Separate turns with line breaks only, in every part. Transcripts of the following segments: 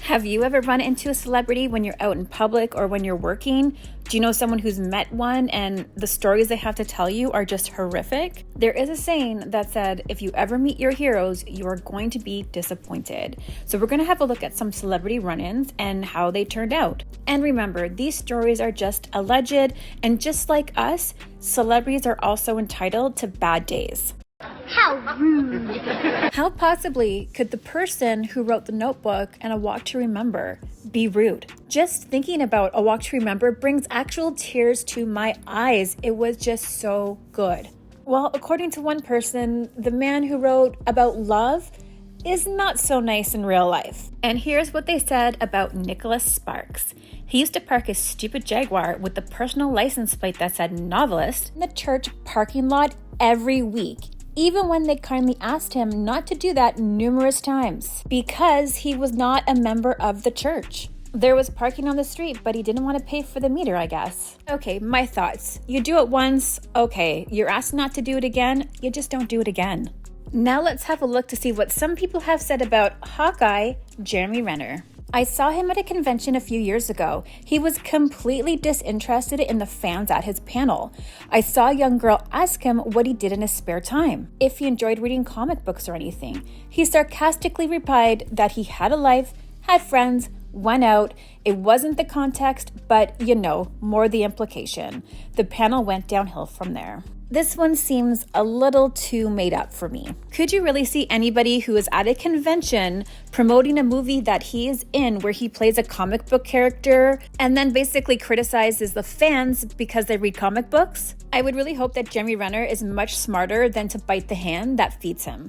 Have you ever run into a celebrity when you're out in public or when you're working? Do you know someone who's met one and the stories they have to tell you are just horrific? There is a saying that said, if you ever meet your heroes, you are going to be disappointed. So we're going to have a look at some celebrity run-ins and how they turned out. And remember, these stories are just alleged, and just like us, celebrities are also entitled to bad days.
How rude.
How possibly could the person who wrote The Notebook and A Walk to Remember be rude? Just thinking about A Walk to Remember brings actual tears to my eyes. It was just so good. Well, according to one person, the man who wrote about love is not so nice in real life. And here's what they said about Nicholas Sparks. He used to park his stupid Jaguar with the personal license plate that said novelist in the church parking lot every week, even when they kindly asked him not to do that numerous times, because he was not a member of the church. There was parking on the street, but he didn't want to pay for the meter, I guess. Okay, my thoughts. You do it once, okay. You're asked not to do it again, you just don't do it again. Now let's have a look to see what some people have said about Hawkeye Jeremy Renner. I saw him at a convention a few years ago. He was completely disinterested in the fans at his panel. I saw a young girl ask him what he did in his spare time, if he enjoyed reading comic books or anything. He sarcastically replied that he had a life, had friends, went out. It wasn't the context, but more the implication. The panel went downhill from there. This one seems a little too made up for me. Could you really see anybody who is at a convention promoting a movie that he is in where he plays a comic book character and then basically criticizes the fans because they read comic books? I would really hope that Jeremy Renner is much smarter than to bite the hand that feeds him.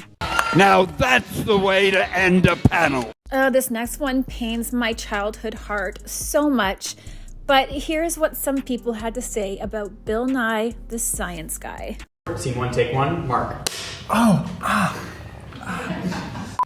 Now that's the way to end a panel.
This next one pains my childhood heart so much. But here's what some people had to say about Bill Nye, the Science Guy.
Scene one, take one, Mark.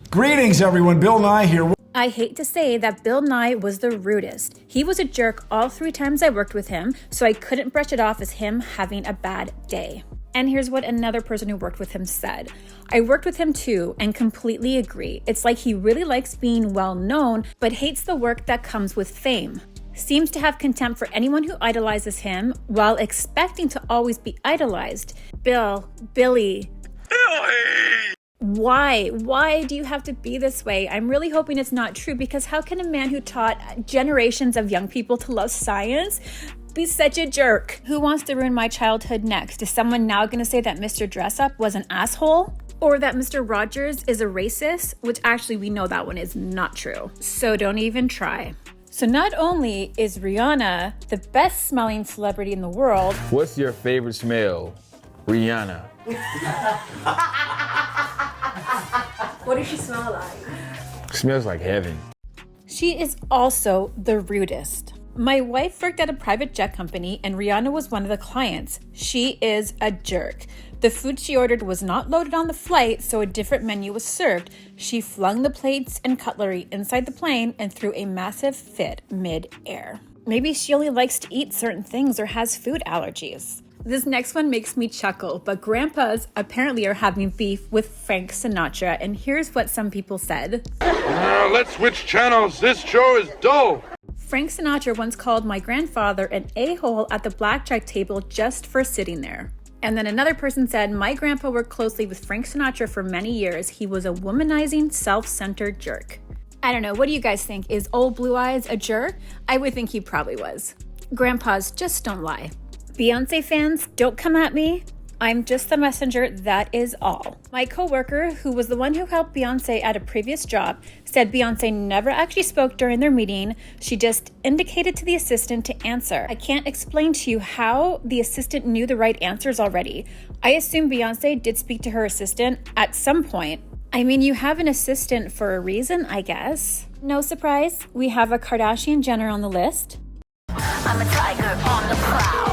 Greetings, everyone. Bill Nye here.
I hate to say that Bill Nye was the rudest. He was a jerk all 3 times I worked with him, so I couldn't brush it off as him having a bad day. And here's what another person who worked with him said. I worked with him too and completely agree. It's like he really likes being well known, but hates the work that comes with fame. Seems to have contempt for anyone who idolizes him while expecting to always be idolized. Billy. Why do you have to be this way? I'm really hoping it's not true, because how can a man who taught generations of young people to love science be such a jerk? Who wants to ruin my childhood next? Is someone now going to say that Mr. Dressup was an asshole? Or that Mr. Rogers is a racist? Which actually we know that one is not true. So don't even try. So not only is Rihanna the best smelling celebrity in the world.
What's your favorite smell? Rihanna.
What does she smell like?
Smells like heaven.
She is also the rudest. My wife worked at a private jet company and Rihanna was one of the clients. She is a jerk. The food she ordered was not loaded on the flight, so a different menu was served. She flung the plates and cutlery inside the plane and threw a massive fit mid-air. Maybe she only likes to eat certain things or has food allergies. This next one makes me chuckle, but grandpas apparently are having beef with Frank Sinatra, and here's what some people said.
Let's switch channels. This show is dull.
Frank Sinatra once called my grandfather an a-hole at the blackjack table just for sitting there. And then another person said, my grandpa worked closely with Frank Sinatra for many years. He was a womanizing, self-centered jerk. I don't know, what do you guys think? Is old Blue Eyes a jerk? I would think he probably was. Grandpas, just don't lie. Beyonce fans, don't come at me. I'm just the messenger, that is all. My coworker, who was the one who helped Beyonce at a previous job, said Beyonce never actually spoke during their meeting. She just indicated to the assistant to answer. I can't explain to you how the assistant knew the right answers already. I assume Beyonce did speak to her assistant at some point. I mean, you have an assistant for a reason, I guess. No surprise, we have a Kardashian-Jenner on the list.
I'm a tiger on the prowl.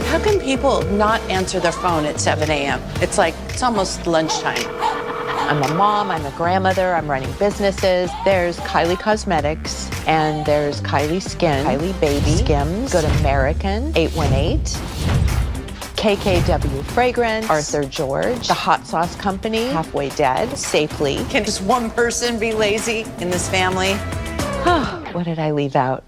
How can people not answer their phone at 7 a.m.? It's almost lunchtime. I'm a mom, I'm a grandmother, I'm running businesses. There's Kylie Cosmetics, and there's Kylie Skin, Kylie Baby, Skims, Good American, 818, KKW Fragrance, Arthur George, The Hot Sauce Company, Halfway Dead, Safely. Can just one person be lazy in this family? What did I leave out?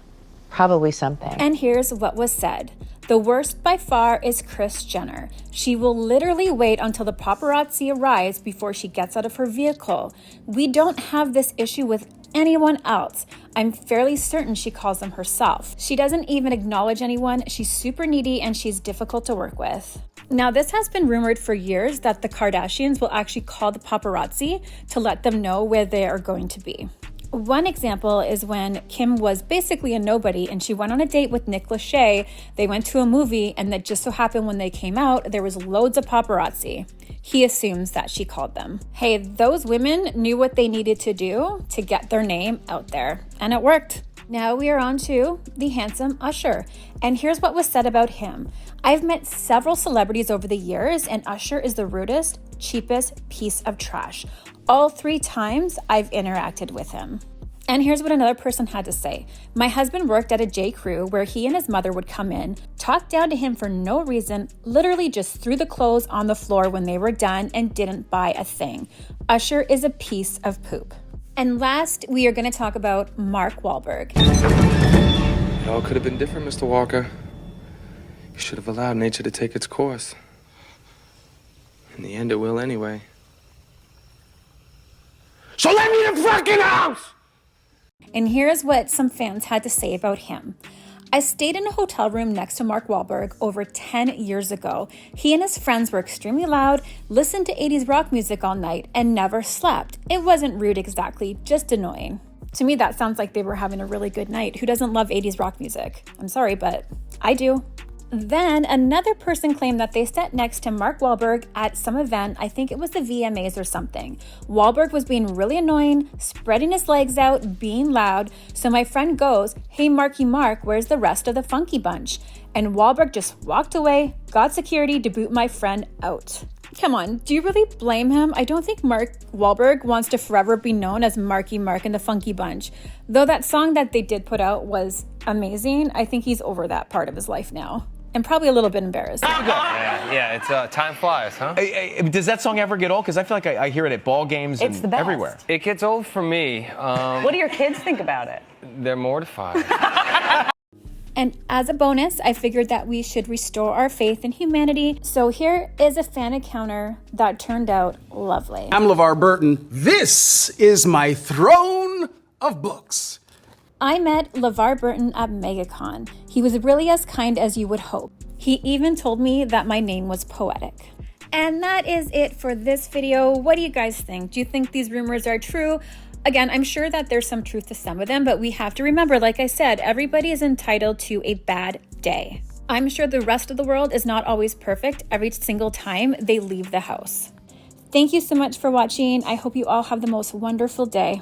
Probably something.
And here's what was said. The worst by far is Kris Jenner. She will literally wait until the paparazzi arrives before she gets out of her vehicle. We don't have this issue with anyone else. I'm fairly certain she calls them herself. She doesn't even acknowledge anyone. She's super needy and she's difficult to work with. Now, this has been rumored for years that the Kardashians will actually call the paparazzi to let them know where they are going to be. One example is when Kim was basically a nobody and she went on a date with Nick Lachey. They went to a movie and that just so happened when they came out, there was loads of paparazzi. He assumes that she called them. Hey, those women knew what they needed to do to get their name out there, and it worked. Now we are on to the handsome Usher. And here's what was said about him. I've met several celebrities over the years, and Usher is the rudest, cheapest piece of trash. All 3 times I've interacted with him. And here's what another person had to say. My husband worked at a J. Crew where he and his mother would come in, talk down to him for no reason, literally just threw the clothes on the floor when they were done and didn't buy a thing. Usher is a piece of poop. And last, we are going to talk about Mark Wahlberg.
It all could have been different, Mr. Walker. You should have allowed nature to take its course. In the end, it will anyway. So let me in the fucking house!
And here's what some fans had to say about him. I stayed in a hotel room next to Mark Wahlberg over 10 years ago. He and his friends were extremely loud, listened to 80s rock music all night, and never slept. It wasn't rude exactly, just annoying. To me, that sounds like they were having a really good night. Who doesn't love 80s rock music? I'm sorry, but I do. Then another person claimed that they sat next to Mark Wahlberg at some event. I think it was the VMAs or something. Wahlberg was being really annoying, spreading his legs out, being loud. So my friend goes, "Hey, Marky Mark, where's the rest of the funky bunch?" And Wahlberg just walked away, got security to boot my friend out. Come on, do you really blame him? I don't think Mark Wahlberg wants to forever be known as Marky Mark and the Funky Bunch. Though that song that they did put out was amazing, I think he's over that part of his life now. And probably a little bit embarrassed.
Yeah, it's time flies, huh?
Does that song ever get old? Because I feel like I hear it at ball games and everywhere.
It gets old for me.
What do your kids think about it?
They're mortified.
And as a bonus, I figured that we should restore our faith in humanity. So here is a fan encounter that turned out lovely.
I'm LeVar Burton. This is my throne of books.
I met LeVar Burton at MegaCon. He was really as kind as you would hope. He even told me that my name was poetic. And that is it for this video. What do you guys think? Do you think these rumors are true? Again, I'm sure that there's some truth to some of them, but we have to remember, like I said, everybody is entitled to a bad day. I'm sure the rest of the world is not always perfect every single time they leave the house. Thank you so much for watching. I hope you all have the most wonderful day.